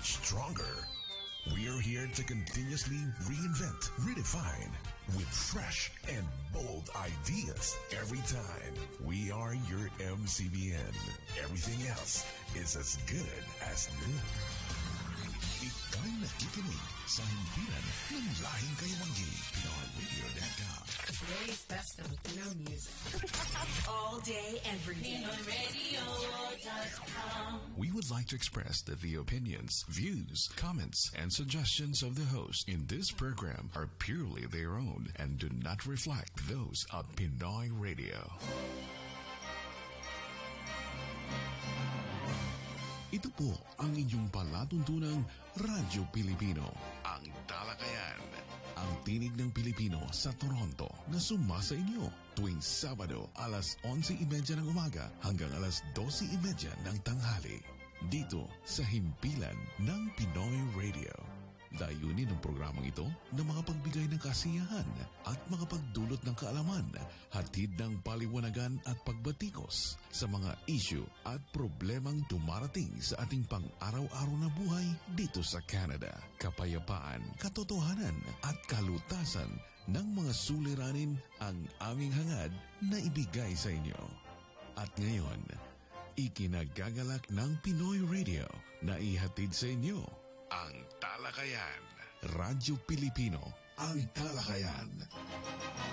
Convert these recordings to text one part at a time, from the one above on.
stronger. We're here to continuously reinvent, redefine, with fresh and bold ideas every time. We are your MCBN. Everything else is as good as new. Ika'y nakikinig sa himpilan ng lahing kayawanggi. PinoyRadio.com. Today's best of Pinoy music. All day, every day. PinoyRadio.com. We would like to express that the opinions, views, comments, and suggestions of the host in this program are purely their own and do not reflect those of Pinoy Radio. Ito po ang inyong palatuntunang Radyo Pilipino, ang Talakayan, ang tinig ng Pilipino sa Toronto na sumasa inyo tuwing Sabado alas 11:30 ng umaga hanggang alas 12:30 ng tanghali dito sa himpilan ng Pinoy Radio. Layunin ng programang ito na makapagbigay ng kasiyahan at makapagdulot ng kaalaman, hatid ng paliwanagan at pagbatikos sa mga issue at problemang dumarating sa ating pang-araw-araw na buhay dito sa Canada. Kapayapaan, katotohanan at kalutasan ng mga suliranin ang aming hangad na ibigay sa inyo. At ngayon, ikinagagalak ng Pinoy Radio na ihatid sa inyo ang Talakayan. Radyo Pilipino, ang Talakayan.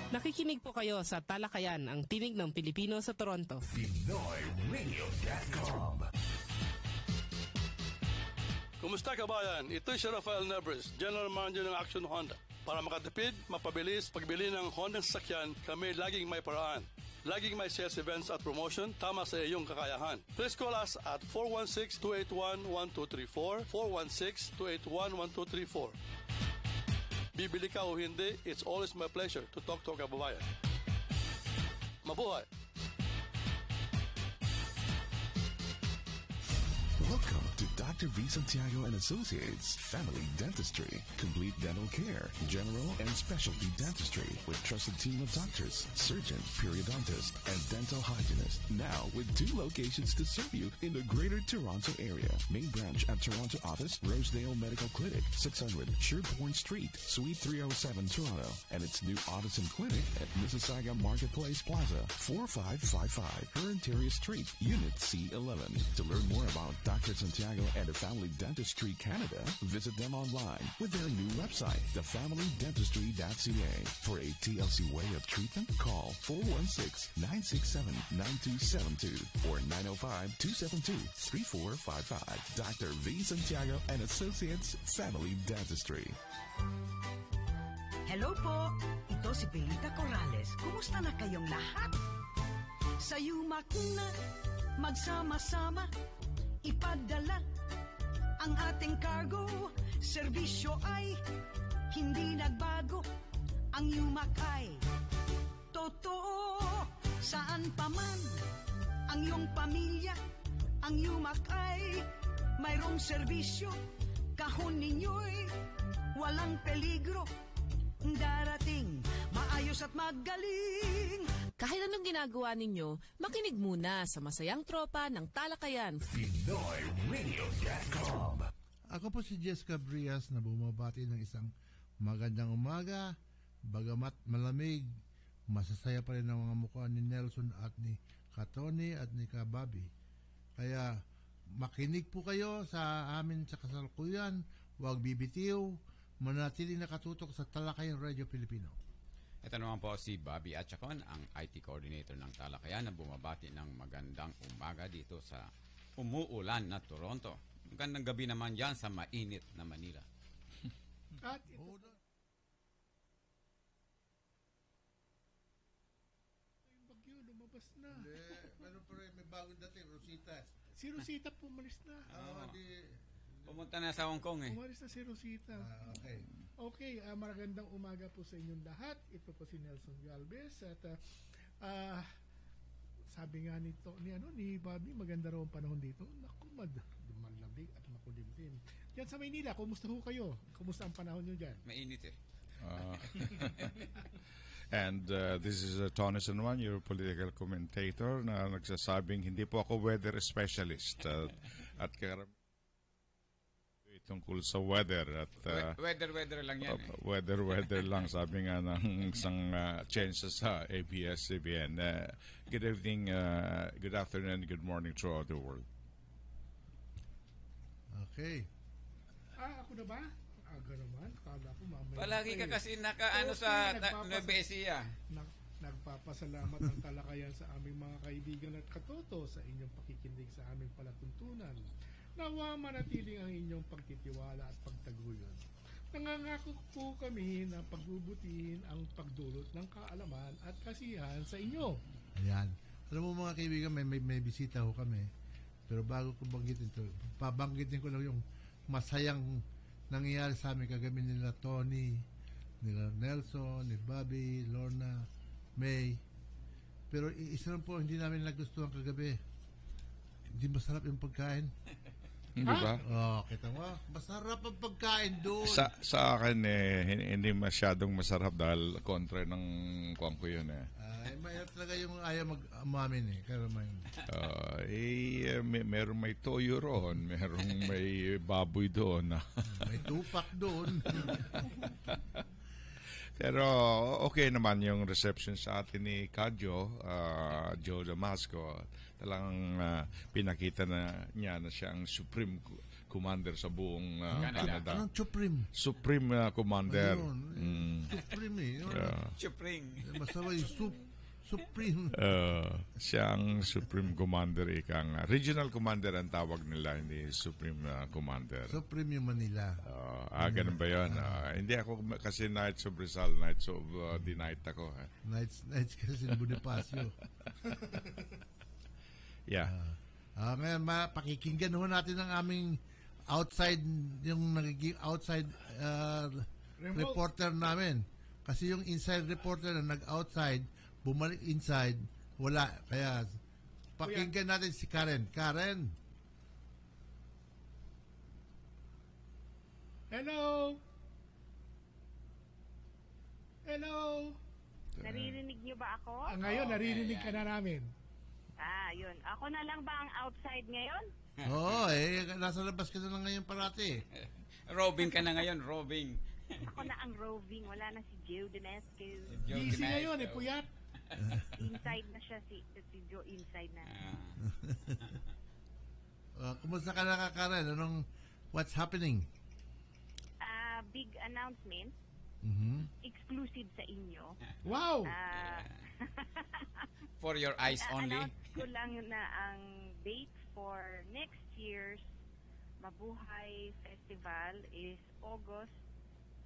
Nakikinig po kayo sa Talakayan, ang tinig ng Pilipino sa Toronto. PinoyRadio.com. Kumusta kabayan? Ito si Rafael Nebres, General Manager ng Action Honda. Para makatipid, mapabilis, pagbili ng Honda sasakyan, kami laging may paraan. Laging may sales events at promotion, tama sa iyong kakayahan. Please call us at 416-281-1234, 416-281-1234. Bibili ka o hindi, it's always my pleasure to talk to our kababayan. Mabuhay! Welcome to Dr. V. Santiago and Associates Family Dentistry. Complete dental care, general and specialty dentistry with trusted team of doctors, surgeon, periodontists, and dental hygienists. Now with 2 locations to serve you in the Greater Toronto Area. Main branch at Toronto office, Rosedale Medical Clinic, 600 Sherbourne Street, Suite 307, Toronto. And its new office and clinic at Mississauga Marketplace Plaza, 4555 Ontario Street, Unit C11. To learn more about Dr. Santiago and the Family Dentistry Canada, visit them online with their new website, thefamilydentistry.ca. For a TLC way of treatment, call 416-967-9272 or 905-272-3455. Dr. V. Santiago and Associates Family Dentistry. Hello po, ito si Belita Corrales. Kumusta na kayong lahat? Sa yumak na magsama-sama, ipadala ang ating cargo. Serbisyo ay hindi nagbago. Ang yumak ay totoo. Saan pa man ang iyong pamilya, ang yumak ay mayroong serbisyo. Kahon ninyo'y walang peligro. Darating maayos at magaling. Kahit anong ginagawa ninyo, makinig muna sa masayang tropa ng Talakayan. PinoyRadio.com. Ako po si Jessica Brias na bumabati ng isang magandang umaga. Bagamat malamig, masasaya pa rin ang mga mukha ni Nelson at ni Katoni at ni Kababi. Kaya makinig po kayo sa amin sa kasalukuyan. Huwag bibitiw. Manatiling nakatutok sa Talakayan Radio Pilipino. Ito naman po si Bobby Atchacon, ang IT Coordinator ng Talakayan na bumabati ng magandang umaga dito sa umuulan na Toronto. Magandang gabi naman yan sa mainit na Manila. At ito, yung bagyo, lumabas na. hindi, pero may bagong dating, Rosita. Si Rosita pumalis na. Pumunta na sa Hong Kong eh. Pumalis na si Rosita. Okay. Okay, magandang umaga po sa inyong lahat. Ito po si Nelson Galvez at sabi nga nito ni Bobby, maganda raw ang panahon dito. Naku, malamig at makulimlim. Diyan sa Maynila, kumusta ho kayo? Kumusta ang panahon niyo diyan? Mainit eh. And this is Tony Sanwan, your political commentator, na nagsasabing hindi po ako weather specialist at tungkol sa weather at Weather lang yan. weather lang sabi nga ng isang change sa ABS-CBN. Good evening, good afternoon, good morning throughout the world. Okay. Ako na ba? Aga naman. Kala ko mamaya. Palagi ka kasi Nueva Ecija. Nagpapasalamat ang talakayan sa aming mga kaibigan at katoto sa inyong pakikinig sa aming palatuntunan. Nawa manatiling ang inyong pagtitiwala at pagtaguyod. Nangangako po kami na pagbubutihin ang pagdulot ng kaalaman at kasiyahan sa inyo. Ayan. Alam mo mga kaibigan, may bisita ho kami. Pero bago ko banggitin ito, pabanggitin ko lang yung masayang nangyayari sa amin kagabi nila Tony, nila Nelson, ni Bobby, Lorna, May. Pero isa lang po hindi namin nagustuhan kagabi. Hindi masarap yung pagkain. Hindi ba? Kita mo, masarap ang pagkain doon. Sa akin hindi masyadong masarap dahil kontra ng kuwang ko yun Mahirap talaga yung ayaw mag-umamin Kaya meron may toyo roon, meron may baboy doon. May tupak doon. Pero okay naman yung reception sa atin ni Kadjo, Joe Damasco. Talagang pinakita niya na siya ang Supreme Commander sa buong Canada. Anong Supreme? Supreme Commander. Supreme Supreme. Masama yung Supreme. Siya ang Supreme Commander, ikang Regional Commander ang tawag nila, hindi Supreme Commander. Supreme yung Manila. Ganun ba yun? Hindi ako kasi Knights of Rizal, Knights of the Night ako. Knights kasi sa Bonifacio. Yeah. Ngayon, pakikinggan ho natin ang aming yung nagiging outside reporter namin. Kasi yung inside reporter na nag-outside, bumalik inside, wala. Kaya, pakinggan natin si Karen. Karen! Hello! Hello! Naririnig niyo ba ako? Ngayon, naririnig ka na namin. Yun. Ako na lang ba ang outside ngayon? Oo, nasa labas ka na lang ngayon parati. Roving ka na ngayon, roving. Ako na ang roving. Wala na si Joe Damasco. Busy ngayon, puyat. Inside na siya, si Joe inside na. Kumusta ka na, Karen? What's happening? Big announcement. Exclusive sa inyo. Wow! For your eyes only? Announce ko lang na ang date for next year's Mabuhay Festival is August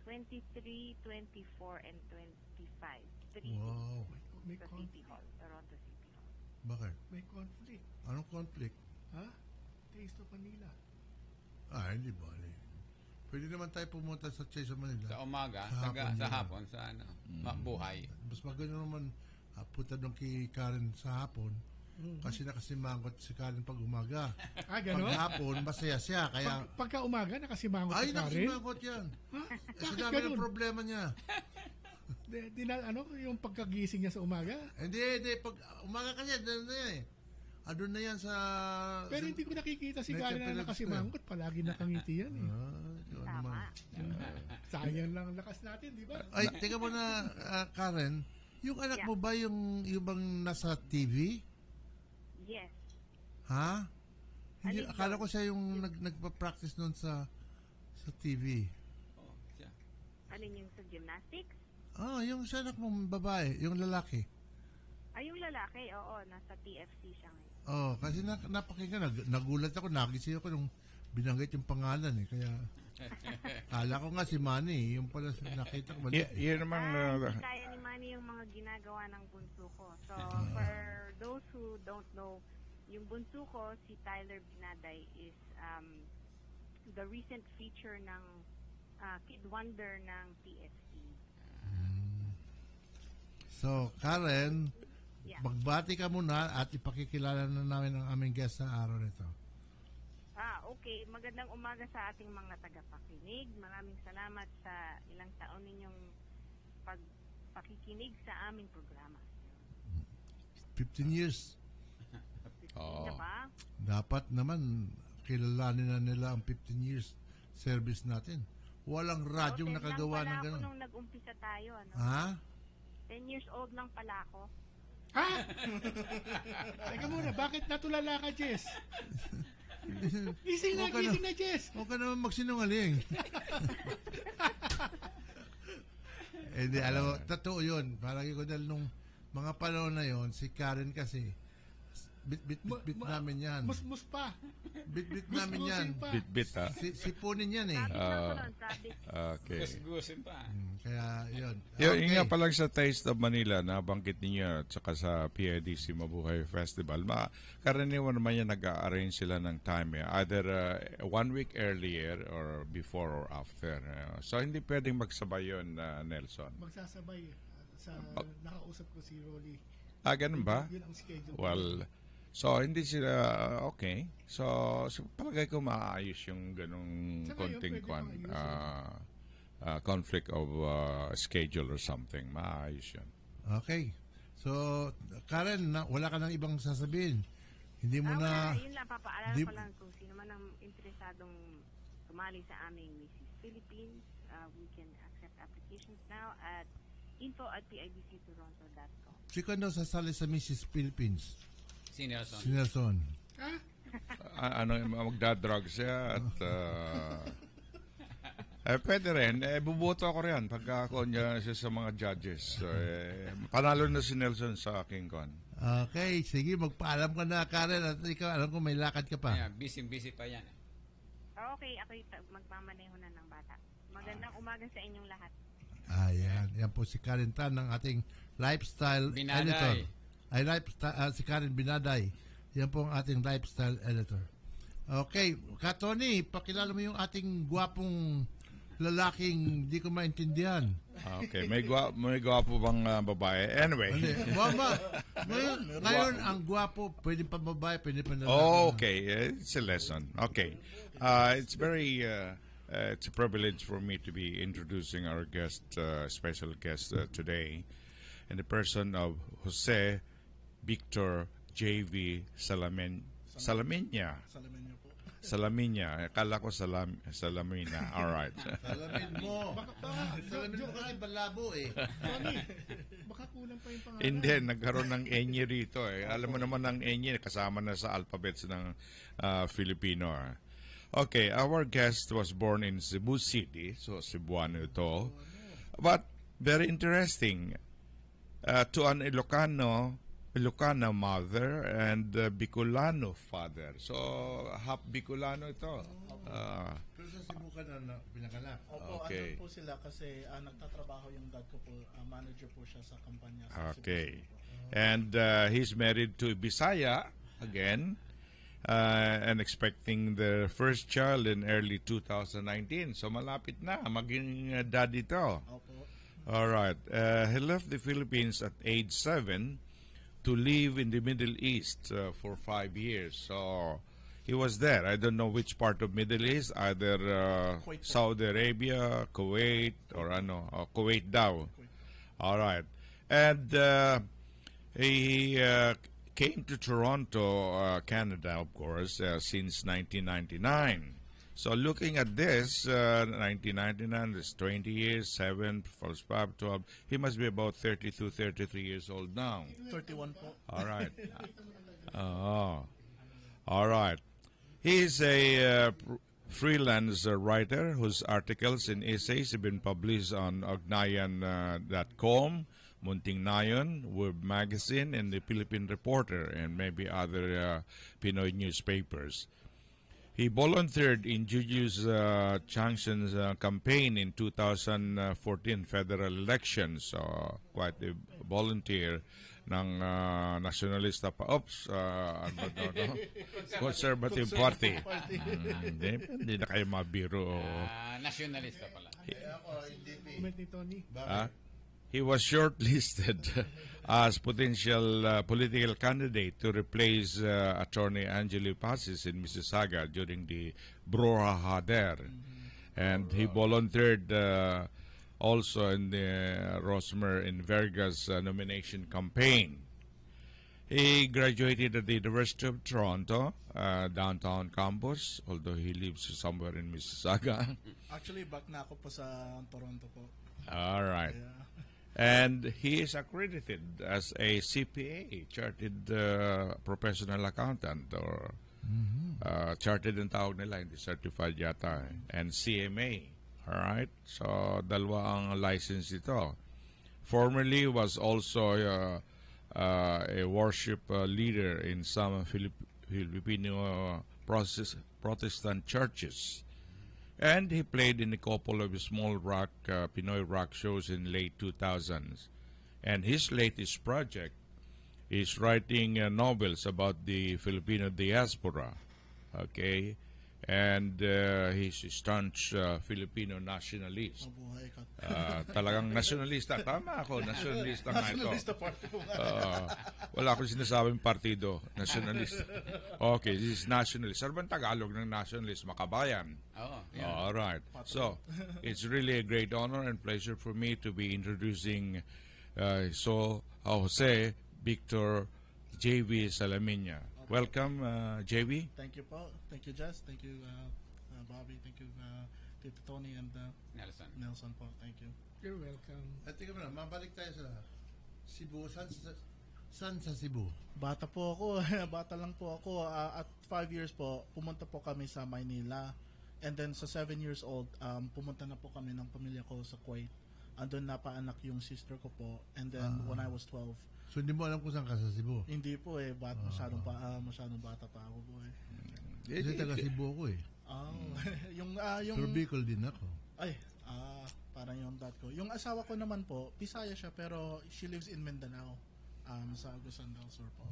23, 24, and 25. 3 Wow. May sa City Hall, Toronto City Hall. Bakit? May conflict. Anong conflict? Taste of Manila. Hindi ba? Pwede naman tayo pumunta sa Chase Manila. Sa umaga, sa hapon, sa buhay. Mas maganda naman punta doon kay Karen sa hapon kasi nakasimangot si Karen pag umaga. Gano'n? Pag hapon, masaya siya. Kaya, pagka umaga, nakasimangot si Karen? nakasimangot yan. Kasi dami ng problema niya. Yung pagkagising niya sa umaga? Hindi. Pag umaga kasi, doon na yan sa... Pero hindi ko nakikita si Karen na nakasimangot. Palagi nakangiti yan Tama. Sayang lang ang lakas natin, di ba? Ay, teka mo na, Karen, yung anak mo ba yung bang nasa TV? Yes. Ha? Hindi, akala ko siya yung nagpa-practice noon sa TV. Alin yung sa gymnastics? Yung sa anak mong babae, yung lalaki. Yung lalaki, oo, nasa TFC siya ngayon. Kasi napakinggan, nagulat ako, nagising ako nung binanggit yung pangalan kaya kala ko nga si Manny, yung pala nakita ko. Yan naman. Kaya ni Manny yung mga ginagawa ng bunso ko. So, for those who don't know, yung bunso ko, si Tyler Binaday, is the recent feature ng Kid Wonder ng TFC. So, Karen, magbati ka muna at ipakikilala na namin ang aming guest sa araw nito. Okay. Magandang umaga sa ating mga tagapakinig. Maraming salamat sa ilang taon ninyong pakikinig sa aming programa. 15 years. 15 na ba? Dapat naman kilalanin na nila ang 15 years service natin. Walang radyong nakagawa ng gano'n. Nung nag-umpisa tayo, ano? Ha? 10 years old lang pala ako. Ha? Teka muna, bakit natulala ka, Jess? Gising na, Jess. Huwag ka naman magsinungaling. Hindi, alam mo, totoo yun. Parang ko dahil nung mga panahon na yon, si Karen kasi, bit namin yan. Mus pa. Bit namin yan. Bit ha? Sipunin yan eh. Okay. Gusin pa. Kaya yun. Yung nga palang sa Taste of Manila, nabanggit ninyo at saka sa PIDC Mabuhay Festival, karaniwan naman yan nag-arrange sila ng time. Either 1 week earlier or before or after. So hindi pwedeng magsabay yun, Nelson. Magsasabay. Nakausap ko si Rolly. Ganun ba? Yun ang schedule. Well, so hindi sila, okay. So palagay ko maayos yung ganung konting conflict of schedule or something. Maayos yun. Okay. So, Karen, wala ka nang ibang sasabihin. Hindi mo na... Yun lang, papaalala ko lang kung sino man ang interesadong sumali sa aming Mrs. Philippines. We can accept applications now at info@pibctoronto.com. Sino sasali sa Mrs. Philippines? Si Nelson. Si Nelson. Magdadrugs siya at... pwede rin. Buboto ako riyan pagka ako niya siya sa mga judges. So, panalo na si Nelson sa aking kon. Okay, sige. Magpaalam ka na, Karen. At ikaw, alam ko may lakad ka pa. Yeah, busy pa yan. Okay, ako magmamaneho na ng bata. Magandang umaga sa inyong lahat. Ayan. Yan po si Karen Tan ng ating lifestyle editor. Ay, si Karen Binaday. Yan po ang ating lifestyle editor. Okay. Tony, pakilala mo yung ating gwapong lalaking di ko maintindihan. Okay. May gwapo bang babae? Anyway. Ngayon, ang gwapo, pwede pa babae, pwede pa lalaki. Oh, okay. It's a lesson. Okay. It's very... it's a privilege for me to be introducing our special guest today, in the person of Jose Victor J.V. Salamina. Akala ko Salamina. All right. Salamin mo. Salamin mo kasi balabo eh. Tony, baka kulang pa yung pangalan. Hindi, nagkaroon ng enye rito eh. Alam mo naman ng enye, kasama na sa alphabets ng Filipino. Okay, our guest was born in Cebu City, so Cebuano ito. But very interesting, to an Ilocana mother and Bicolano father. So, half Bicolano ito. Pero sa Cebu ka na pinanganak. Opo, okay. po sila kasi nagtatrabaho yung dad ko po, manager po siya sa kampanya. Sa okay. And he's married to Bisaya again. And expecting the first child in early 2019. So malapit na maging daddy to. All right. He left the Philippines at age 7 to live in the Middle East for 5 years. So he was there. I don't know which part of Middle East, either Saudi Arabia, Kuwait, or Kuwait daw. All right. And he came to Toronto, Canada, of course, since 1999. So looking at this, 1999, this 20 years, 7 plus 5, 12, he must be about 32, 33 years old now. 31 po. All right. All right. He is a freelance writer whose articles and essays have been published on Ognayan.com, Munting Nayon, Web Magazine, and the Philippine Reporter, and maybe other Pinoy newspapers. He volunteered in Juju's Changshan's campaign in 2014 federal elections, quite a volunteer ng nationalista Conservative Party. Hindi na kayo mabiro. Nationalista pala. He was shortlisted as potential political candidate to replace Attorney Angelo Pasis in Mississauga during the brouhaha there. And he volunteered also in the Rosmer in Vergas nomination campaign. He graduated at the University of Toronto, downtown campus, although he lives somewhere in Mississauga. Actually, back na ako po sa Toronto po. All right. Yeah. And he is accredited as a CPA, Chartered Professional Accountant, or Chartered ang tawag nila, hindi certified yata, and CMA. All right? So, dalawa ang license ito. Formerly was also a worship leader in some Filipino Protestant churches. And he played in a couple of small rock, Pinoy rock shows in late 2000s. And his latest project is writing novels about the Filipino diaspora. Okay? And he's a staunch Filipino nationalist. Mabuhay ka. Talagang nationalista. Tama ako, nationalista nga ito. Nationalista party po nga. Wala akong sinasabing partido. Nationalist. Okay, this is nationalist. Ano bang Tagalog ng nationalist? Makabayan. Oh, yeah. All right. So, it's really a great honor and pleasure for me to be introducing Jose Victor J.V. Salamiña. Welcome, JV. Thank you po. Thank you, Jess. Thank you, Bobby. Thank you, Tito Tony and Nelson po. Thank you. You're welcome. At tingnan mo na, mabalik tayo sa Cebu. Saan sa Cebu? Bata po ako. Bata lang po ako. At 5 years po, pumunta po kami sa Maynila. And then sa 7 years old, pumunta na po kami ng pamilya ko sa Kuwait. Andun napaanak yung sister ko po. And then when I was 12, so hindi mo alam kung saan ka sa Cebu? hindi po eh. Masyadong bata pa ako po eh. Kasi taga Cebu ako eh. yung Pero Bicol din ako. Ay, parang yung dad ko. Yung asawa ko naman po, Bisaya siya pero she lives in Mindanao. Sa Agusan del Sur po.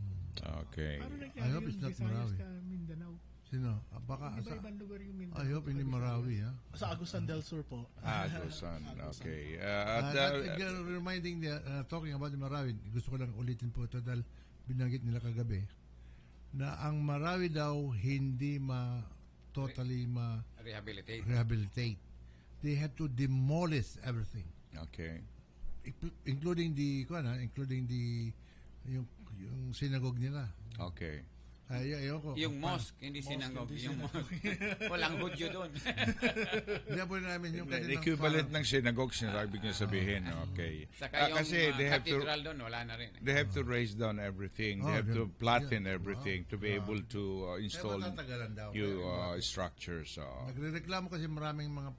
Okay. Paano I hope it's not Marawi. Ka Mindanao? Sino? Baka Iba-ibang lugar yung Mindanao. I hope hindi Marawi, ha? Sa Agusan del Sur po. Agusan. Okay. Reminding talking about the Marawi, gusto ko lang ulitin po ito dahil binanggit nila kagabi na ang Marawi daw hindi totally rehabilitate. They had to demolish everything. Okay. Including yung synagogue nila. Okay. Yung mosque, hindi sinangog. Yung mosque. Walang hudyo doon. Hindi po namin yung kanilang equivalent ng synagogue, sinasabi niya sabihin. Okay. Saka yung kasi cathedral doon, wala na rin. They have to raise down everything. They have to flatten everything to be able to install new structures. Nagrereklamo kasi maraming mga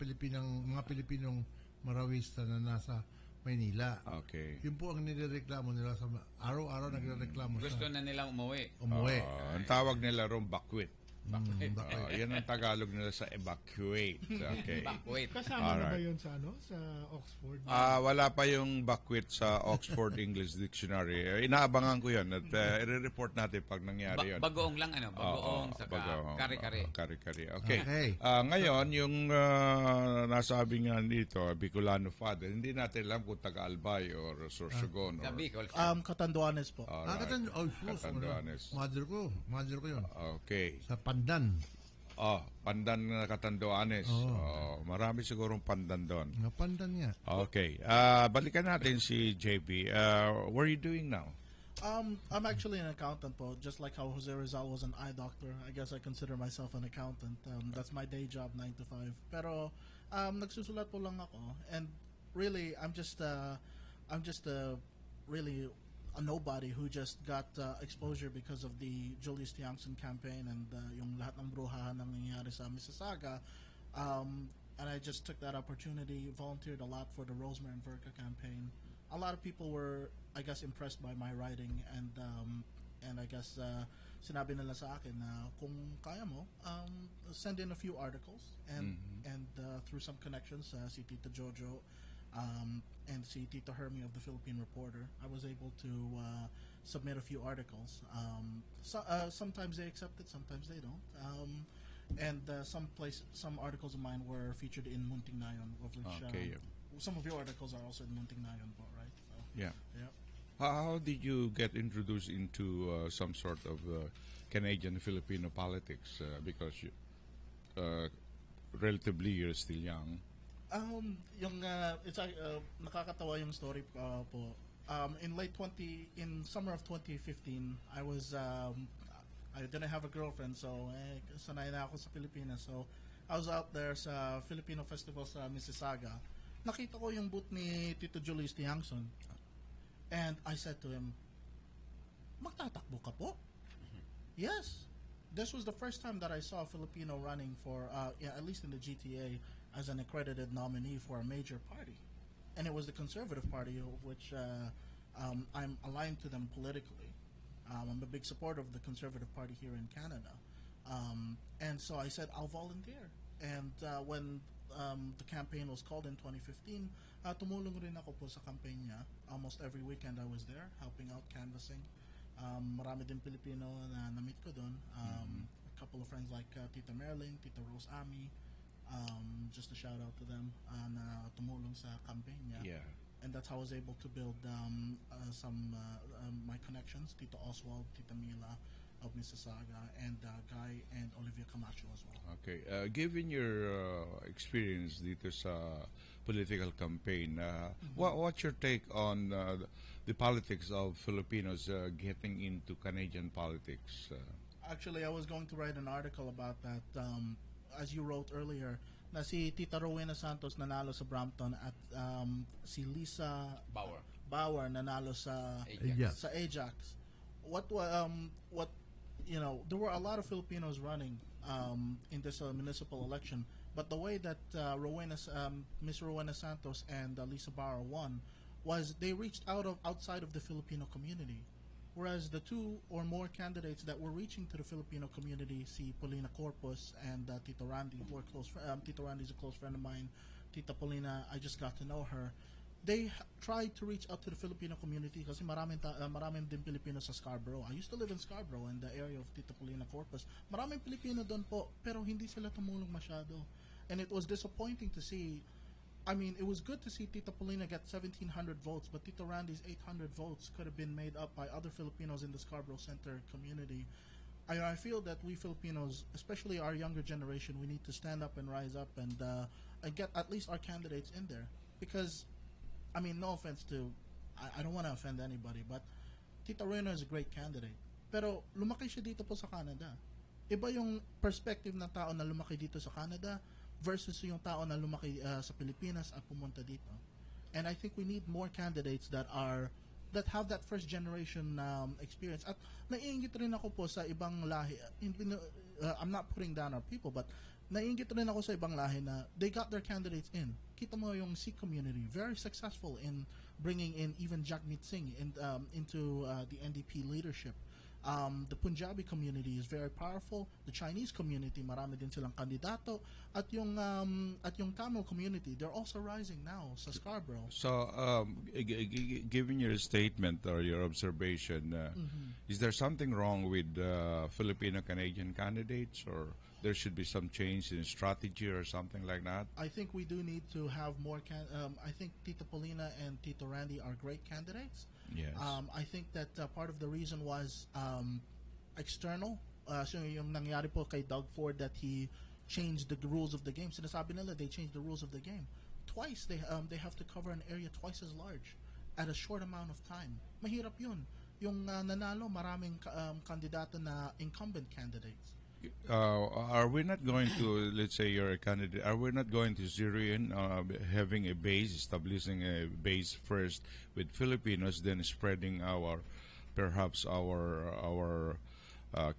Pilipinong Marawista na nasa Maynila. Okay. Yun po ang nirereklamo nila sa araw-araw nagrereklamo Gusto na nilang umuwi. Ang tawag nila ron bakwit. Bakwit. Yan ang Tagalog nila sa evacuate. Okay. Bakwit. Kasama na ba yun sa Oxford? Wala pa yung bakwit sa Oxford English Dictionary. Inaabangan ko yan at i-report natin pag nangyari yun. Bagoong lang, bagoong saka kare-kare. Kare-kare. Okay. Ngayon, yung nasabi nga dito, Bicolano Father, hindi natin alam kung taga-Albay or Sorsogon. Sa Bicol. Catanduanes po. Catanduanes. Mother ko yun. Okay. Sa Pandan. Pandan na Catanduanes. Marami sigurong pandan doon. Pandan nga. Okay. Balikan natin si JB. What are you doing now? I'm actually an accountant po. Just like how Jose Rizal was an eye doctor, I guess I consider myself an accountant. That's my day job, 9 to 5. Pero nagsusulat po lang ako. And really, I'm just really a nobody who just got exposure because of the Julius Tiangson campaign and yung lahat ng bruhahan na nangyayari sa Mississauga. And I just took that opportunity, volunteered a lot for the Rosemary and Verka campaign. A lot of people were, I guess, impressed by my writing and I guess sinabi nila sa akin na kung kaya mo, send in a few articles and through some connections, si Tito Jojo, and si Tito Hermie of the Philippine Reporter, I was able to submit a few articles. Sometimes they accept it, sometimes they don't. And some articles of mine were featured in Munting Nayon, of which some of your articles are also in Munting Nayon, right? So, yeah. How did you get introduced into some sort of Canadian-Filipino politics? Because relatively you're still young. Nakakatawa yung story po. In summer of 2015, I didn't have a girlfriend, so sanay na ako sa Pilipinas. So I was out there sa Filipino Festival sa Mississauga. Nakita ko yung booth ni Tito Julius Tiangson. And I said to him, magtatakbo ka po? Yes. This was the first time that I saw a Filipino running for, at least in the GTA, as an accredited nominee for a major party. And it was the Conservative Party, of which I'm aligned to them politically. I'm a big supporter of the Conservative Party here in Canada. And so I said, I'll volunteer. And when the campaign was called in 2015, tumulong rin ako po sa campaign niya. Almost every weekend I was there, helping out, canvassing. Marami din Pilipino na na-meet ko doon. A couple of friends like Tita Merling, Tita Rose Ami, just a shout out to them na tumulong sa campaign niya. Yeah. And that's how I was able to build my connections, Tita Oswald, Tita Mila of Mississauga, and Guy and Olivia Camacho as well. Okay. Given your experience dito sa political campaign, what's your take on the politics of Filipinos getting into Canadian politics? Actually, I was going to write an article about that. As you wrote earlier, na si Tita Rowena Santos nanalo sa Brampton at si Lisa Bauer nanalo sa Ajax. There were a lot of Filipinos running in this municipal election, but the way that Miss Rowena Santos and Lisa Bauer won was they reached outside of the Filipino community. Whereas the two or more candidates that were reaching to the Filipino community, si Paulina Corpus and Tito Randy, who are close. Tito Randy is a close friend of mine. Tita Paulina, I just got to know her. They tried to reach out to the Filipino community kasi maraming din Pilipino sa Scarborough. I used to live in Scarborough in the area of Tita Paulina Corpus. Maraming Pilipino doon po, pero hindi sila tumulong masyado. And it was disappointing to see. I mean, it was good to see Tita Paulina get 1,700 votes, but Tito Randy's 800 votes could have been made up by other Filipinos in the Scarborough Center community. I feel that we Filipinos, especially our younger generation, we need to stand up and rise up and get at least our candidates in there. Because, I mean, no offense to, I don't want to offend anybody, but Tita Rowena is a great candidate. Pero lumaki siya dito po sa Canada. Iba yung perspective ng tao na lumaki dito sa Canada versus yung tao na lumaki sa Pilipinas at pumunta dito. And I think we need more candidates that have that first generation experience. At naiingit rin ako po sa ibang lahi. I'm not putting down our people, but naiingit rin ako sa ibang lahi na they got their candidates in. Kita mo yung Sikh community, very successful in bringing in even Jagmeet Singh into the NDP leadership. The Punjabi community is very powerful. The Chinese community, marami din silang kandidato. At yung Tamil community, they're also rising now sa Scarborough. So, given your statement or your observation, is there something wrong with Filipino-Canadian candidates, or there should be some change in strategy or something like that? I think we do need to have more. I think Tita Paulina and Tito Randy are great candidates. Yes. I think that part of the reason was external. So yung nangyari po kay Doug Ford that he changed the rules of the game. Sinasabi nila they changed the rules of the game. Twice they have to cover an area twice as large at a short amount of time. Mahirap yun. Yung nanalo maraming kandidato na incumbent candidates. Are we not going to, let's say you're a candidate, are we not going to zero in having a base, establishing a base first with Filipinos, then spreading perhaps our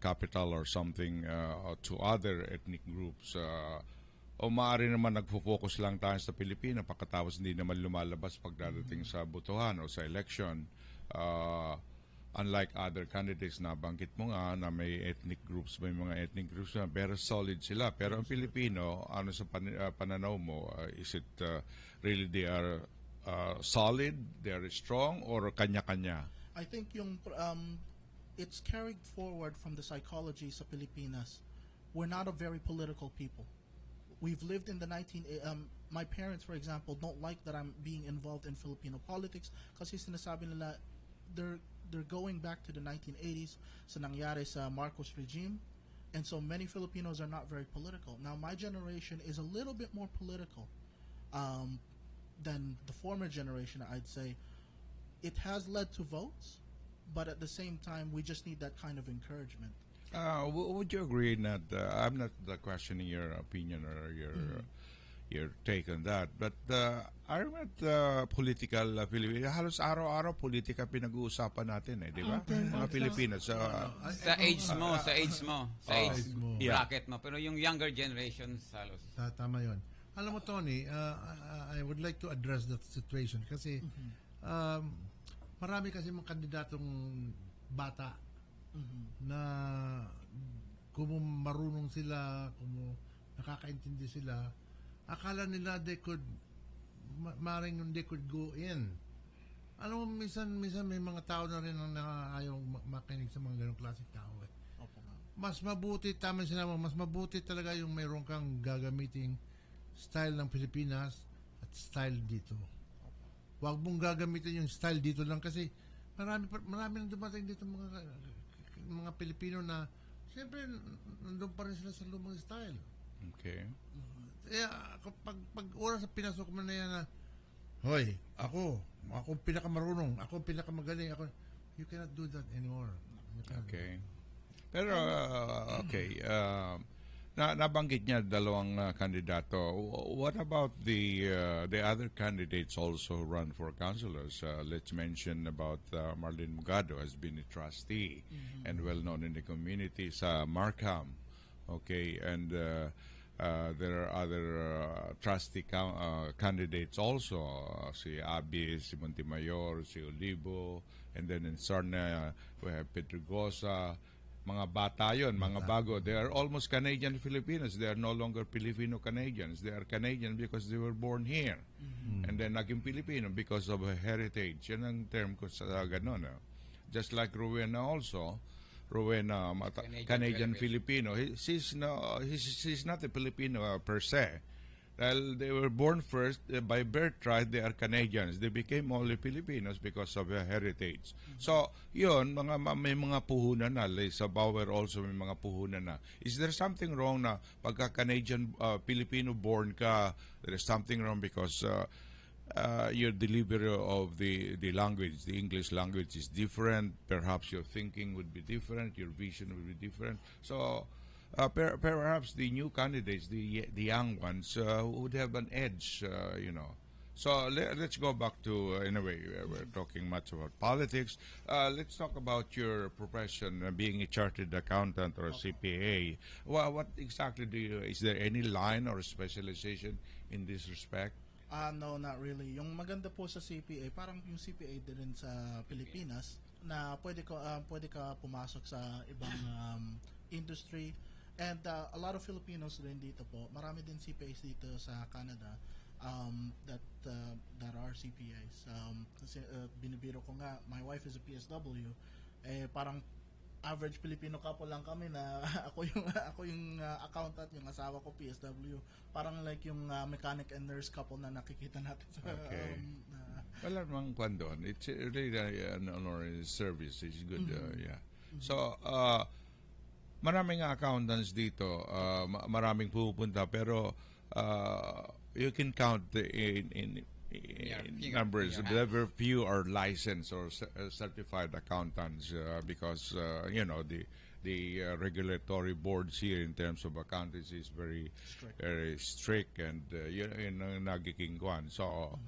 capital or something to other ethnic groups? O maaari naman nagfo-focus lang tayo sa Pilipino pagkatapos hindi naman lumalabas pagdadating sa botohan o sa election. Unlike other candidates na banggit mo nga na may ethnic groups, may mga ethnic groups na pero solid sila. Pero ang Pilipino, ano sa pananaw mo, is it really they are solid, they are strong, or kanya-kanya? I think yung it's carried forward from the psychology sa Pilipinas. We're not a very political people. We've lived in the my parents, for example, don't like that I'm being involved in Filipino politics kasi sinasabi nila they're going back to the 1980s sa nangyari sa Marcos regime, and so many Filipinos are not very political. Now my generation is a little bit more political than the former generation, I'd say. it has led to votes, but at the same time, we just need that kind of encouragement. Would you agree that I'm not questioning your opinion or your take on that, but are not political Pilipinas, halos araw-araw politika pinag-uusapan natin di ba? Mga Pilipinas. Sa age mo, sa age bracket mo. Pero yung younger generations halos. Tama yun. Alam mo, Tony, I would like to address that situation kasi marami kasi mga kandidatong bata na kung marunong sila, kung nakakaintindi sila, akala nila they could go in. Alam mo, minsan may mga tao na rin na ayaw makinig sa mga ganong klaseng tao. Mas mabuti, tama sinabi mo, mas mabuti talaga yung mayroon kang gagamiting style ng Pilipinas at style dito. Huwag mong gagamitin yung style dito lang kasi marami nang dumating dito mga Pilipino na siyempre nandun pa rin sila sa lumang style. Okay. Kaya pag oras na pinasok mo na yan na, hoy, ako pinakamarunong, ako pinakamagaling, you cannot do that anymore. Okay. Pero, okay. Nabanggit niya dalawang kandidato. What about the other candidates also run for councilors? Let's mention about Marlene Mugado has been a trustee and well known in the community sa Markham. Okay, and there are other trustee candidates also. Si Abi, si Montemayor, si Olivo, and then in Sarna we have Pedregosa. Mga bata yun, mga bago. They are almost Canadian Filipinos. They are no longer Filipino Canadians. They are Canadian because they were born here. And then naging Filipino because of heritage. Yan ang term ko sa ganun. Just like Rowena also. Rowena, Canadian Filipino. She's not a Filipino per se. Dahil they were born first, by birthright, they are Canadians. They became only Filipinos because of their heritage. So, yun, may mga puhunan na. Lisa Bauer also may mga puhunan na. Is there something wrong na pagka Canadian, Filipino-born ka, there is something wrong because your delivery of the language, the English language is different. Perhaps your thinking would be different. Your vision would be different. So, perhaps the new candidates, the young ones, would have an edge, So let's go back to, in a way, we're talking much about politics. Let's talk about your profession, being a chartered accountant or a CPA. What exactly is there any line or specialization in this respect? No, not really. Yung maganda po sa CPA, parang yung CPA din sa Pilipinas, na pwede ka pumasok sa ibang industry. And a lot of Filipinos din dito po. Marami din CPAs dito sa Canada that are CPAs. Kasi binibiro ko nga, my wife is a PSW. Parang average Filipino couple lang kami na ako yung accountant, yung asawa ko PSW. Parang like yung mechanic and nurse couple na nakikita natin sa wala namang kwan doon. It's really an honorary service. It's good. Yeah. So, maraming accountants dito, maraming pupunta, pero you can count in numbers. Very few are licensed or certified accountants because the regulatory boards here in terms of accountancy is very strict and nagiging kwan. So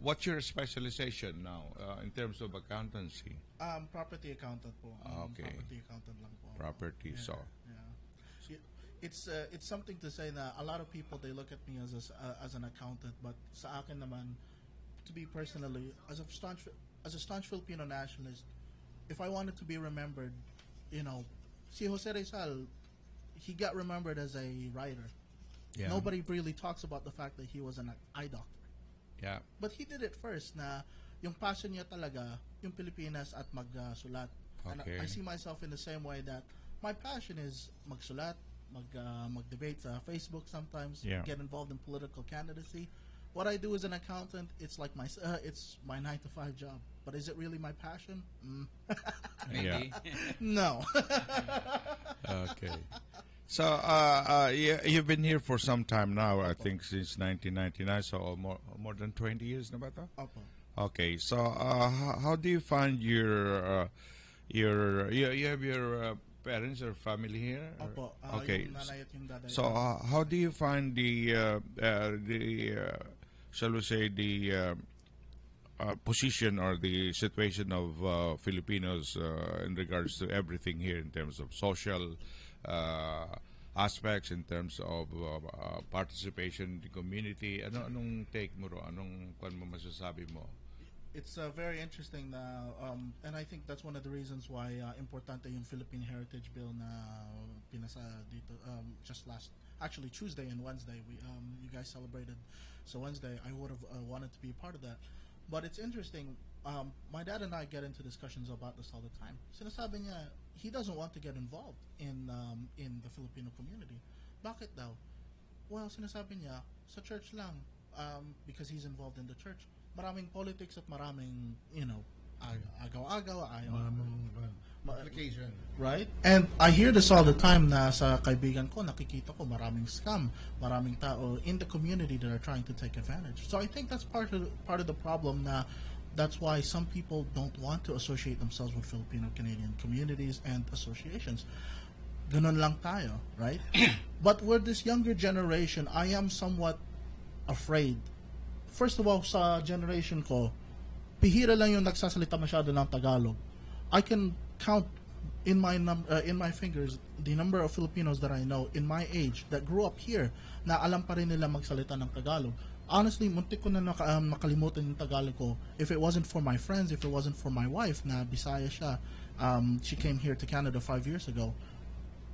what's your specialization now in terms of accountancy? Property accountant po. Okay. Property accountant lang po. Property, yeah, so. Yeah. It's something to say na a lot of people, they look at me as an accountant, but sa akin naman, to be personally, as a staunch Filipino nationalist, if I wanted to be remembered, si Jose Rizal, he got remembered as a writer. Yeah. Nobody really talks about the fact that he was an eye doctor. Yeah. But he did it first na yung passion niya talaga, yung Pilipinas at magsulat. And I see myself in the same way that my passion is magsulat, mag-debate sa Facebook sometimes, get involved in political candidacy. What I do as an accountant, it's like it's my 9-to-5 job. But is it really my passion? Maybe. No. Okay. So, you've been here for some time now, I think since 1999, so more than 20 years na ba ito? Opo. Okay, so how do you find you have your parents or family here? Opo, Okay. yung nanay at yung daday. So how do you find shall we say position or the situation of Filipinos in regards to everything here in terms of social aspects, in terms of participation in the community? Anong take mo ro? Anong kwan mo masasabi mo? It's very interesting na, and I think that's one of the reasons why importante yung Philippine Heritage Bill na pinasa dito actually Tuesday and Wednesday you guys celebrated. So Wednesday I would have wanted to be a part of that. But it's interesting, my dad and I get into discussions about this all the time. Sinasabi niya, he doesn't want to get involved in the Filipino community. Bakit daw? Well, sinasabi niya, sa church lang, because he's involved in the church. Maraming politics at maraming, agaw-agaw, application. Right? And I hear this all the time na sa kaibigan ko, nakikita ko maraming scam, maraming tao in the community that are trying to take advantage. So I think that's part of the problem na that's why some people don't want to associate themselves with Filipino-Canadian communities and associations. Ganun lang tayo, right? But with this younger generation, I am somewhat afraid. First of all, sa generation ko, pihira lang yung nagsasalita masyado ng Tagalog. I can count in my fingers the number of Filipinos that I know in my age that grew up here na alam pa rin nila magsalita ng Tagalog. Honestly, muntik ko na makalimutan yung Tagalog ko. If it wasn't for my friends, if it wasn't for my wife na Bisaya siya, she came here to Canada 5 years ago.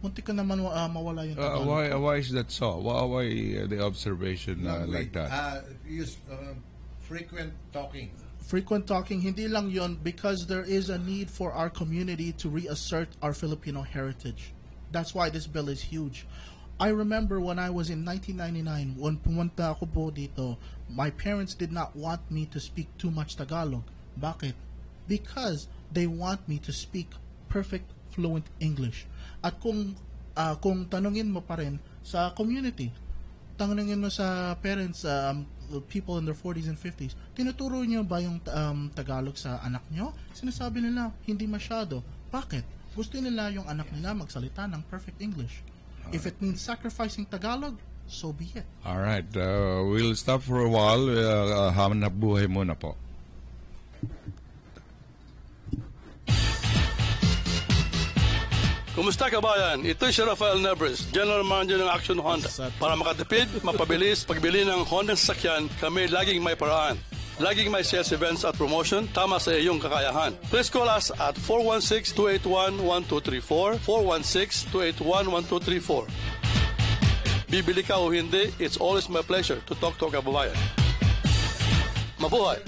Muntik ko naman mawala yung Tagalog. Why is that so? Why the observation like that? Use frequent talking. Frequent talking, hindi lang yun, because there is a need for our community to reassert our Filipino heritage. That's why this bill is huge. I remember when I was in 1999, when pumunta ako po dito, my parents did not want me to speak too much Tagalog. Bakit? Because they want me to speak perfect, fluent English. At kung tanungin mo pa rin sa community, tanungin mo sa parents, people in their 40s and 50s, tinuturo niyo ba yung Tagalog sa anak niyo? Sinasabi nila, hindi masyado. Bakit? Gusto nila yung anak nila magsalita ng perfect English. If it means sacrificing Tagalog, so be it. All right, we'll stop for a while. Hanap buhay muna po. Kumusta kabayan? Ito si Rafael Nebres, General Manager ng Action Honda. Para makatipid, mapabilis, pagbili ng Honda sasakyan, kami laging may paraan. Laging may sales events at promotion, tama sa iyong kakayahan. Please call us at 416-281-1234, 416-281-1234. Bibili ka o hindi, it's always my pleasure to talk to a kababayan. Mabuhay!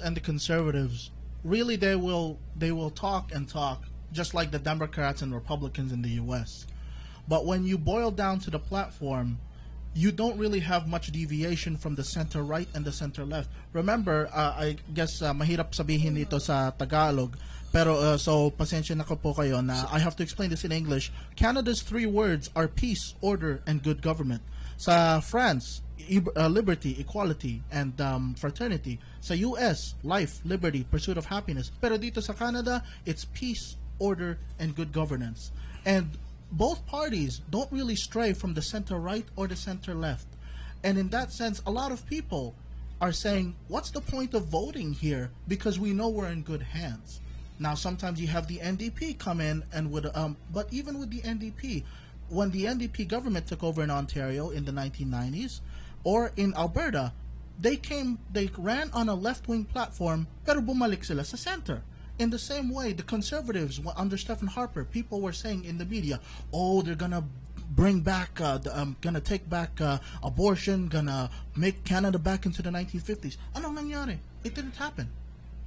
and the conservatives, really they will talk and talk just like the Democrats and Republicans in the U.S. But when you boil down to the platform, you don't really have much deviation from the center right and the center left. Remember, I guess mahirap sabihin dito sa Tagalog, pero so pasensya na ko po kayo na I have to explain this in English. Canada's 3 words are peace, order, and good government. Sa France, liberty, equality, and fraternity. Sa US, life, liberty, pursuit of happiness. Pero dito sa Canada, it's peace, order, and good governance. And both parties don't really stray from the center right or the center left. And in that sense, a lot of people are saying, what's the point of voting here? Because we know we're in good hands. Now, sometimes you have the NDP come in and but even with the NDP, when the NDP government took over in Ontario in the 1990s, or in Alberta, they ran on a left-wing platform, pero bumalik sila sa center. In the same way, the conservatives under Stephen Harper, people were saying in the media, oh, they're gonna bring back, gonna take back abortion, gonna make Canada back into the 1950s. Anong nangyari? It didn't happen.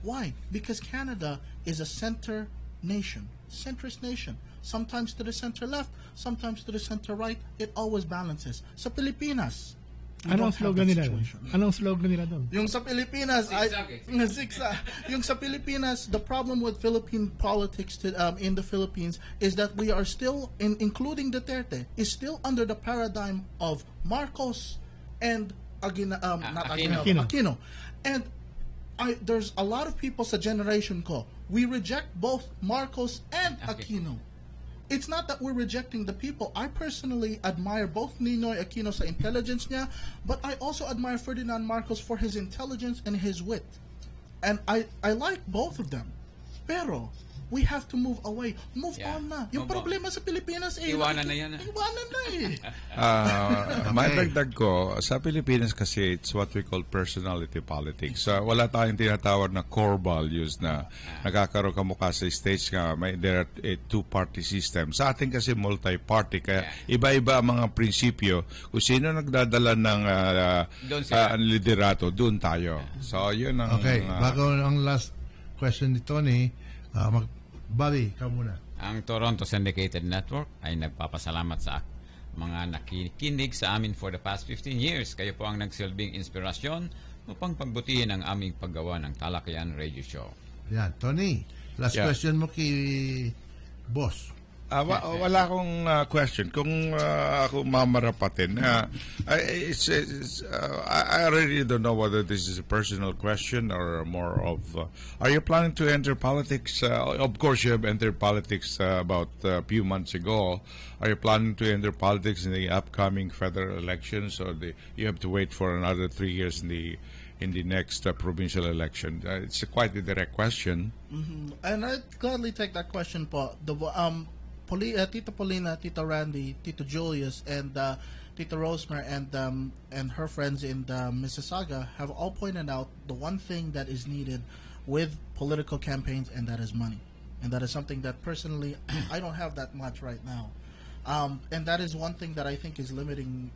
Why? Because Canada is a center nation, centrist nation. Sometimes to the center left, sometimes to the center right. It always balances. Sa Pilipinas, anong slogan nila doon? Anong slogan nila doon? Yung sa Pilipinas, yung sa Pilipinas, the problem with Philippine politics in the Philippines is that we are still, including Duterte, is still under the paradigm of Marcos and Aquino. And there's a lot of people sa generation ko, we reject both Marcos and Aquino. It's not that we're rejecting the people. I personally admire both Ninoy Aquino sa intelligence niya, but I also admire Ferdinand Marcos for his intelligence and his wit. And I like both of them. Pero we have to move away. Move on na. Yung problema sa Pilipinas iwanan na yan. Iwanan na Maidagdag ko, sa Pilipinas kasi it's what we call personality politics. Wala tayong tinatawag na core values na nakakaroon ka mukha sa states nga there are a two-party system. Sa atin kasi multi-party, kaya iba-iba ang mga prinsipyo. Kung sino nagdadala ng liderato, doon tayo. So, yun ang... Okay, bago ang last question ni Tony, Bobby, ikaw muna. Ang Toronto Syndicated Network ay nagpapasalamat sa mga nakikinig sa amin for the past 15 years. Kayo po ang nagsilbing inspirasyon upang pagbutihin ang aming paggawa ng Talakayan Radio Show. Yan, Tony, last question mo kay Boss. Wala akong question. Kung ako mamarapatin, I really don't know whether this is a personal question or more of, are you planning to enter politics? Of course, you have entered politics about a few months ago. Are you planning to enter politics in the upcoming federal elections, or you have to wait for another 3 years in the next provincial election? It's quite a direct question. And I'd gladly take that question po. Tita Paulina, Tita Randy, Tito Julius, and Tita Rosemary, and her friends in Mississauga have all pointed out the one thing that is needed with political campaigns, and that is money. And that is something that personally I don't have that much right now. And that is one thing that I think is limiting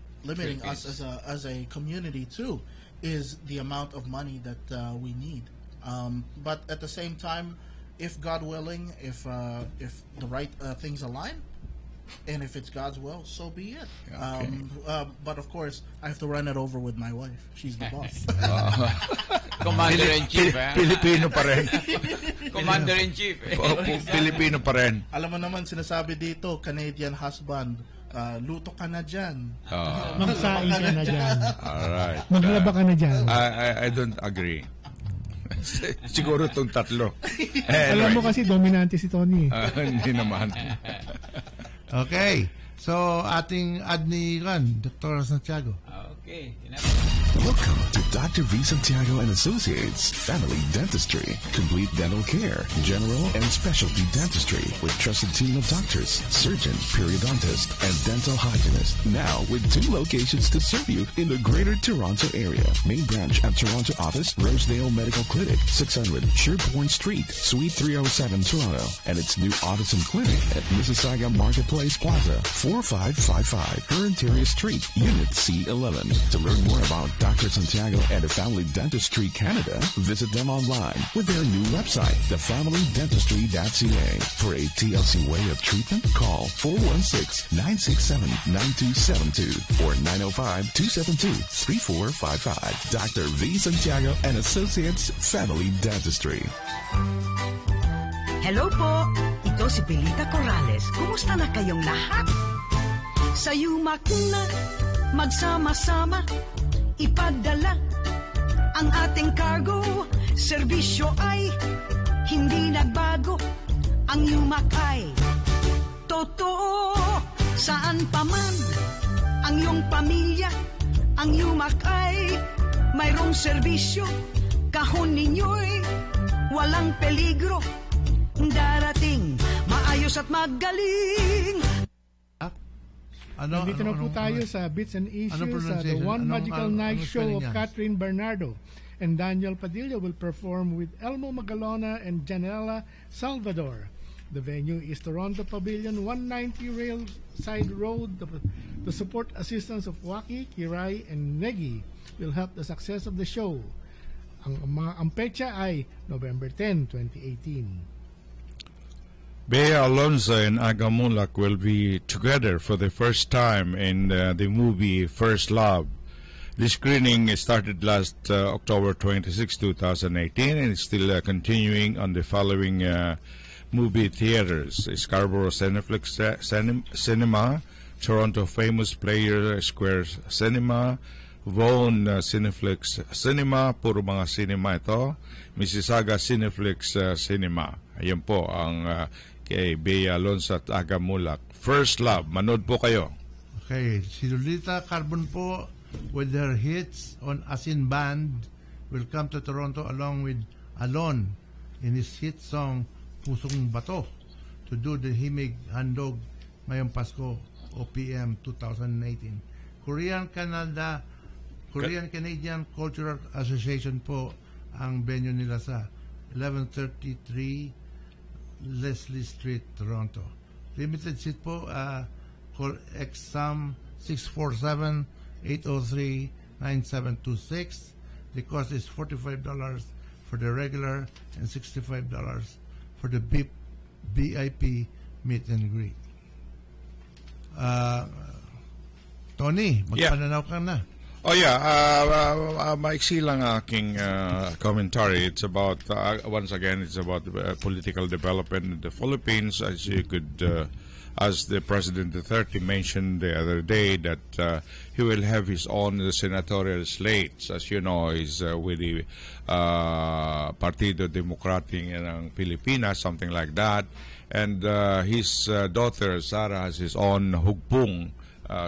us as a community too, is the amount of money that we need. But at the same time, if God willing, if the right things align, and if it's God's will, so be it. Okay. But of course, I have to run it over with my wife. She's the boss. Commander-in-Chief, Pilipino pa rin. Commander-in-Chief. Pilipino pa rin. Alam mo naman, sinasabi dito, Canadian husband, luto ka na dyan. Magsaing ka na dyan. Alright. Maglaba ka na dyan. I don't agree. Siguro itong tatlo. Alam mo kasi dominante si Tony. Hindi naman. Okay. So, ating adni Dr. Santiago. Okay. Welcome to Dr. V. Santiago and Associates Family Dentistry. Complete dental care, general and specialty dentistry with trusted team of doctors, surgeon, periodontists, and dental hygienists. Now with 2 locations to serve you in the Greater Toronto area. Main branch at Toronto office, Rosedale Medical Clinic, 600 Sherbourne Street, Suite 307, Toronto. And its new office and clinic at Mississauga Marketplace Plaza, 4555 Herentaria Street, Unit C11. To learn more about Dr. Dr. Santiago and Family Dentistry Canada, visit them online with their new website, thefamilydentistry.ca. For a TLC way of treatment, call 416-967-9272 or 905-272-3455. Dr. V. Santiago and Associates Family Dentistry. Hello po, ito si Belita Corrales. Kumusta na kayong lahat? Sa yumak na magsama-sama, ipadala ang ating cargo. Serbisyo ay hindi nagbago. Ang yumak ay totoo. Saan pa man ang iyong pamilya, ang yumak ay mayroong serbisyo. Kahon ninyo'y walang peligro. Darating, maayos at magaling. Nandito na po tayo sa Bits and Issues, the One Magical Night Show of Catherine Bernardo. And Daniel Padilla will perform with Elmo Magalona and Janela Salvador. The venue is Toronto Pavilion, 190 Railside Road. The support assistance of Waki, Kiray, and Negi will help the success of the show. Ang petsa ay November 10, 2018. Bea Alonzo and Agamulak will be together for the first time in the movie First Love. The screening started last October 26, 2018 and is still continuing on the following movie theaters: Scarborough Cineplex Cinema, Toronto Famous Player Square Cinema, Vaughan Cineplex Cinema, puro mga cinema ito, Mississauga Cineplex Cinema. Ayan po ang kay Bea Alonso at Agamulak. First Love, manood po kayo. Okay, si Lolita Carbon po with her hits on Asin Band will come to Toronto along with Alon in his hit song Pusong Bato to do the Himig Handog ngayong Pasko OPM 2018. Korean-Canadian Cultural Association po ang venue nila sa 1133 Leslie Street, Toronto. Limited seat po, call exam 647-803-9726. The cost is $45 for the regular and $65 for the VIP meet and greet. Tony, magpananaw ka na. Oh yeah, maiksi lang aking commentary. It's about, once again, it's about political development in the Philippines. As you could, as the President Duterte mentioned the other day, that he will have his own senatorial slates. As you know, he's with the Partido Democratic ng Pilipinas, something like that. And his daughter, Sara, has his own hugpong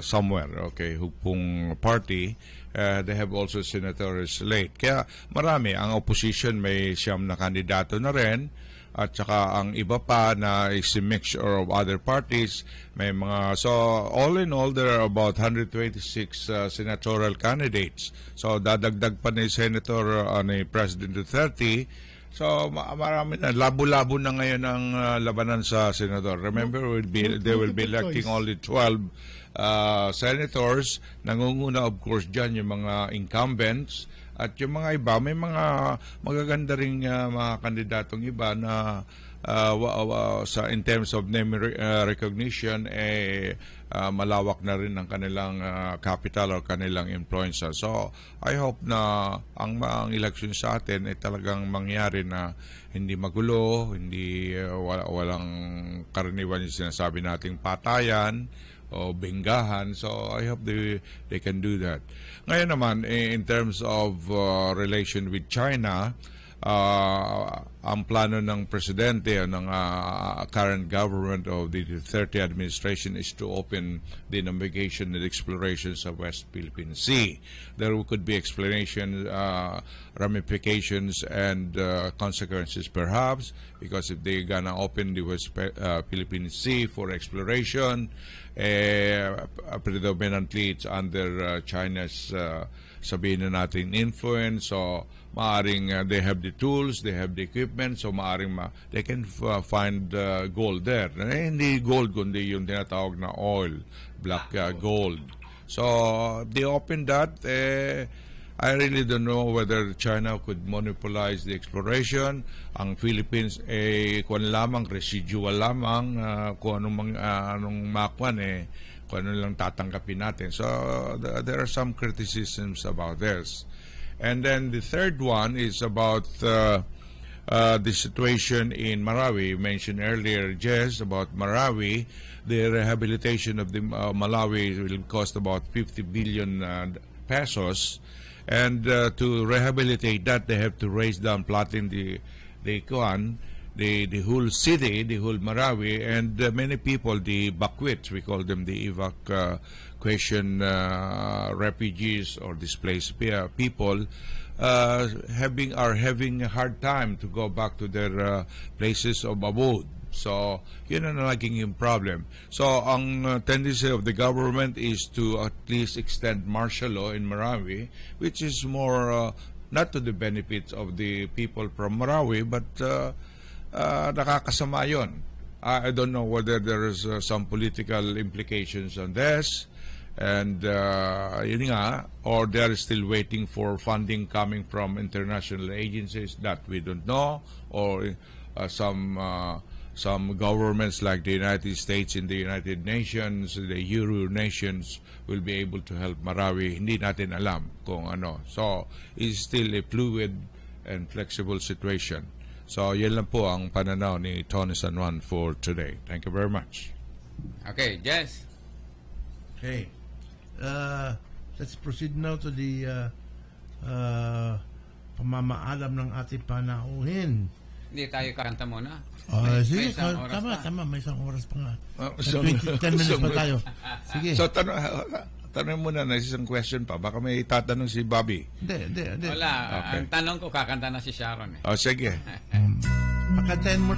somewhere, okay, hugpong party. They have also senatorial slate. Kaya marami, ang opposition may siyam na kandidato na rin, at saka ang iba pa na is a mixture of other parties. May mga, so all in all, there are about 126 senatorial candidates. So dadagdag pa ni Senator ni President Duterte. So marami na, labo-labo na ngayon ang labanan sa senador. Remember, they will be electing only 12 senators. Nangunguna of course dyan yung mga incumbents, at yung mga iba may mga magaganda ring mga kandidatong iba na sa in terms of name recognition malawak na rin ang kanilang capital or kanilang influence. So I hope na ang election sa atin ay talagang mangyari na hindi magulo, hindi walang karaniwan yung sinasabi nating patayan o benggahan. So I hope they can do that. Ngayon naman, in terms of relation with China, ang plano ng presidente ng current government of the Duterte administration is to open the navigation and exploration sa West Philippine Sea. There could be explanation, ramifications, and consequences perhaps, because if they're gonna open the West Philippine Sea for exploration, predominantly it's under China's sabihin na natin influence. So maaring they have the tools, they have the equipment, so maaring they can find gold there. Hindi gold, kundi yung tinatawag na oil, black gold. So they open that, I really don't know whether China could monopolize the exploration. Ang Philippines, kung lamang, residual lamang, kung anong makwan, kung ano lang tatanggapin natin. So, there are some criticisms about this. And then the third one is about the situation in Marawi. You mentioned earlier, Jess, about Marawi. The rehabilitation of the Malawi will cost about 50 billion pesos. And to rehabilitate that, they have to raise down, plotting the whole city, the whole Marawi, and many people, the Bakwits, we call them the evacuation refugees or displaced people, are having a hard time to go back to their places of abode. So, yun ang naging yung problem. So, ang tendency of the government is to at least extend martial law in Marawi, which is more not to the benefit of the people from Marawi, but nakakasama yun. I don't know whether there is some political implications on this, and yun nga, or they are still waiting for funding coming from international agencies that we don't know, or some governments like the United States and the United Nations, the Euro nations will be able to help Marawi. Hindi natin alam kung ano. So, it's still a fluid and flexible situation. So, yan lang po ang pananaw ni Tony San Juan for today. Thank you very much. Okay, Jess. Okay. Let's proceed now to the pamamaalam ng ating panauhin. Hindi tayo kakanta muna. Sige, tama. May isang oras pa nga. 10 minutes pa tayo. Sige. So, tanong muna na isang question pa. Baka may tatanong si Bobby. Hindi. Wala. Okay. Ang tanong ko, kakanta na si Sharon. Sige. Pakantayin mo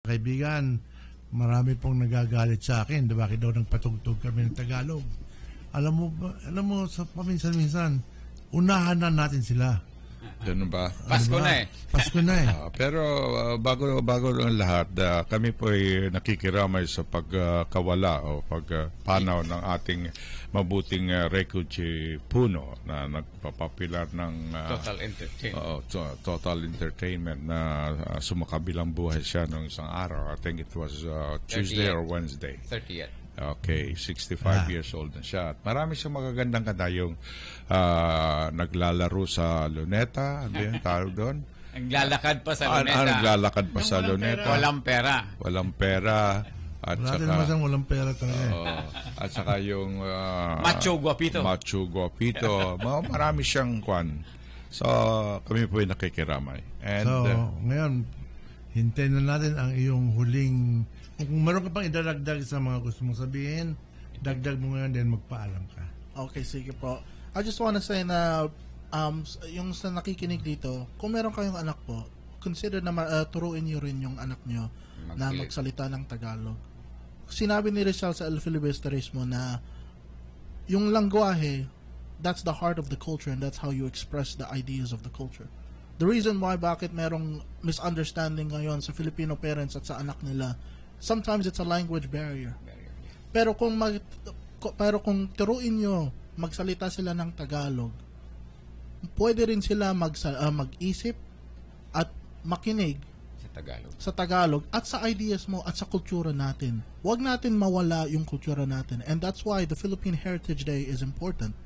Kaibigan, marami pong nagagalit sa akin. Bakit daw nagpatugtog kami ng Tagalog? Alam mo sa paminsan-minsan, unahan na natin sila. Ganun ba? Pasko na eh. Pasko na eh. Pero bago ang lahat, kami po ay nakikiramay sa pagkawala o pagpanaw ng ating mabuting Rekuchi Puno na nagpapapilar ng Total Entertainment na sumakabilang buhay siya noong isang araw. I think it was Tuesday or Wednesday. 30th. Okay, 65 years old na siya. At marami siyang magagandang kanta yung naglalaro sa luneta. Ano yan tawag doon? Naglalakad pa sa luneta. Naglalakad pa sa luneta. Walang pera. Walang pera. At saka, walang pera talaga. At saka yung Macho Guapito. Macho Guapito. Marami siyang kwan. So, kami po ay nakikiramay. And, so, ngayon, hintayin na natin ang iyong huling. Kung meron ka pang idadagdag sa mga gusto mong sabihin, dagdag mo ngayon, then magpaalam ka. Okay, sige po. I just wanna say na yung sa nakikinig dito, kung meron kayong anak po, consider na turuin nyo rin yung anak nyo na magsalita ng Tagalog. Sinabi ni Rizal sa El Filibusteris mo na yung langwahe, that's the heart of the culture and that's how you express the ideas of the culture. The reason why bakit merong misunderstanding ngayon sa Filipino parents at sa anak nila, sometimes it's a language barrier. Pero kung turuin nyo magsalita sila ng Tagalog, pwede rin sila mag-isip at makinig sa Tagalog at sa ideas mo at sa kultura natin. Huwag natin mawala yung kultura natin. And that's why the Philippine Heritage Day is important.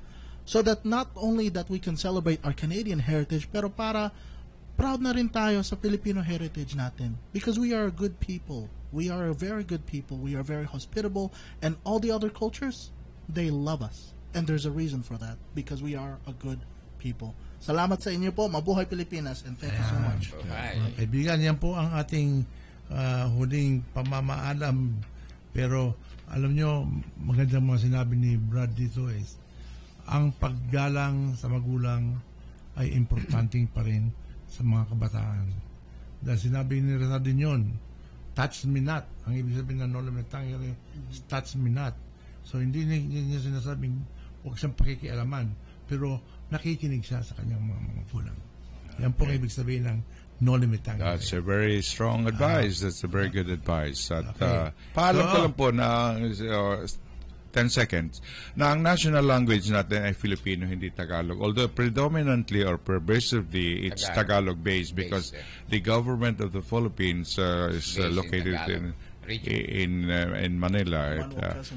So that not only that we can celebrate our Canadian heritage, pero para proud na rin tayo sa Filipino heritage natin. Because we are good people. We are a very good people. We are very hospitable. And all the other cultures, they love us. And there's a reason for that. Because we are a good people. Salamat sa inyo po. Mabuhay Pilipinas. And thank you so much. Kaibigan, yan po ang ating huling pamamaalam. Pero alam nyo, magandang mga sinabi ni Brad dito is, ang paggalang sa magulang ay importante pa rin sa mga kabataan. Dahil sinabi ni Reza din yun, touch me not. Ang ibig sabihin ng Nolam Tangere is touch me not. So hindi niya sinasabing huwag siyang pakikialaman, pero nakikinig siya sa kanyang mga magulang. Yan po ang ibig sabihin ng Nolam Tangere. That's a very strong advice. That's a very good advice. At paalam ko lang po na 10 seconds, na ang national language natin ay Filipino, hindi Tagalog. Although predominantly or pervasively, it's Tagalog-based because the government of the Philippines is located in Manila.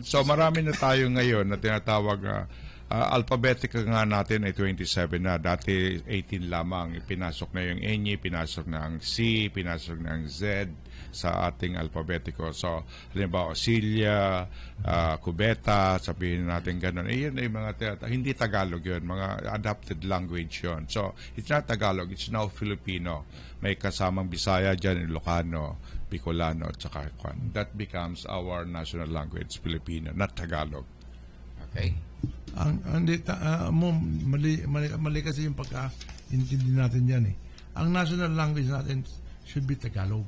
So marami na tayo ngayon na tinatawag alphabetic nga natin ay 27 na. Dati 18 lamang. Pinasok na yung N, pinasok na ang C, pinasok na ang Z sa ating alphabetiko. So, halimbawa, Celia, Cubeta, sabihin natin ganun. Yun ay mga hindi Tagalog yun, mga adapted language yun. So, it's not Tagalog, it's now Filipino. May kasamang Bisaya dyan, Ilocano, Bicolano, at saka Kwan. That becomes our national language, Filipino, not Tagalog. Okay. Mali kasi yung pagka-intindi natin yan eh. Ang national language natin should be Tagalog.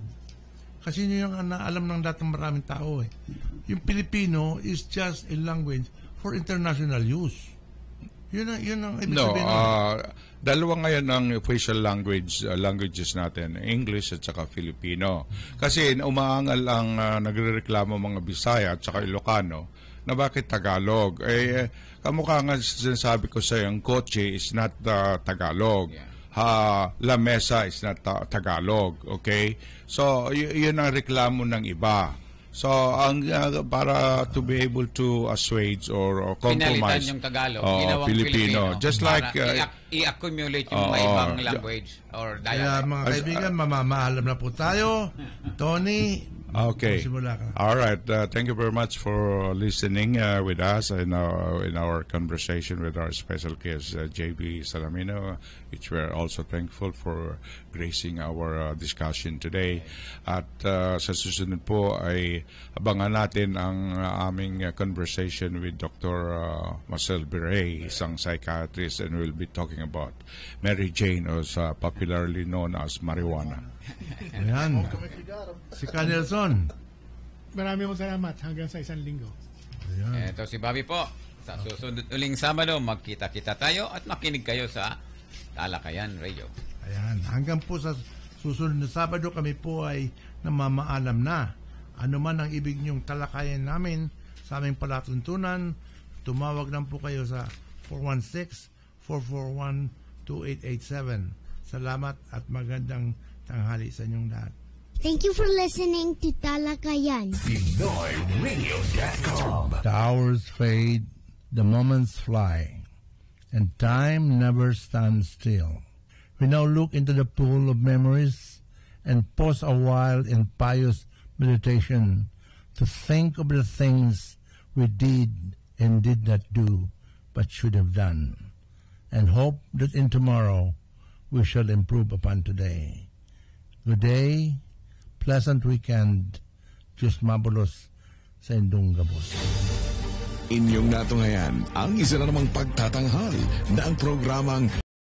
Kasi yun yung alam ng datang maraming tao eh. Yung Filipino is just a language for international use. Yun ang ibig sabihin. Dalawa ngayon ang official languages natin, English at saka Filipino. Kasi umaangal ang nagrereklamo mga Bisaya at saka Ilocano na bakit Tagalog. Kamukha nga sinasabi ko sa ang kotse is not Tagalog. La mesa is not Tagalog. Okay? So, yun ang reklamo ng iba. So, ang para to be able to assuage or compromise pinalitan yung Tagalog, ginawang Filipino. Just like i-accumulate yung may ibang language or dialect. Kaya mga kaibigan, mamamaalam na po tayo. Tony, okay. All right. Thank you very much for listening with us in our conversation with our special guest, JB Salamino, which we're also thankful for gracing our discussion today. At sa susunod po ay abangan natin ang aming conversation with Dr. Marcel Biray, isang psychiatrist, and we'll be talking about Mary Jane, or popularly known as marijuana. Ayan. Si Ka Nelson. Maraming salamat hanggang sa isang linggo. Ayan. Ito si Bobby po. Sa susunod uling Sabado, magkita-kita tayo at makinig kayo sa Talakayan Radio. Ayan. Hanggang po sa susunod na Sabado, kami po ay namamaalam na. Ano man ang ibig niyong talakayan namin sa aming palatuntunan, tumawag lang po kayo sa 416-441-2887. Salamat at magandang tanghali sa inyong lahat. Thank you for listening to Talakayan. The hours fade, the moments fly, and time never stands still. We now look into the pool of memories and pause a while in pious meditation to think of the things we did and did not do but should have done, and hope that in tomorrow we shall improve upon today. Good day, pleasant weekend, Diyos mabulos sa indong gabos. Inyong natungayan ang isa na namang pagtatanghal na ang programang